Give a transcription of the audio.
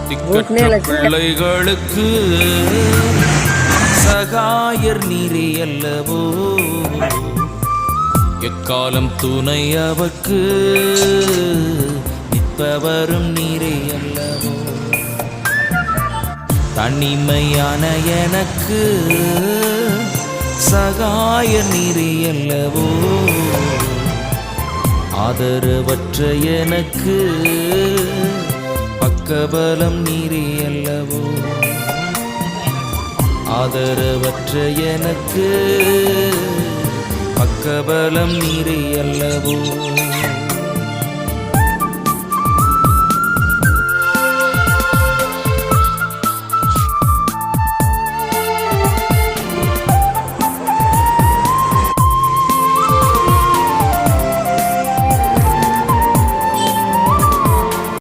திக்கற்ற பிள்ளைகளுக்கு சகாயர் நீரே அல்லவோ, எக்காலம் துணை அவர்க்கு நிற்பவரும் நீரே அல்லவோ. தனிமையான எனக்கு சகாயர் நீரே அல்லவோ, ஆதரவற்ற எனக்கு பக்கபலம் நீரே அல்லவோ. ஆதரவற்ற எனக்கு பக்கபலம் நீரே அல்லவோ.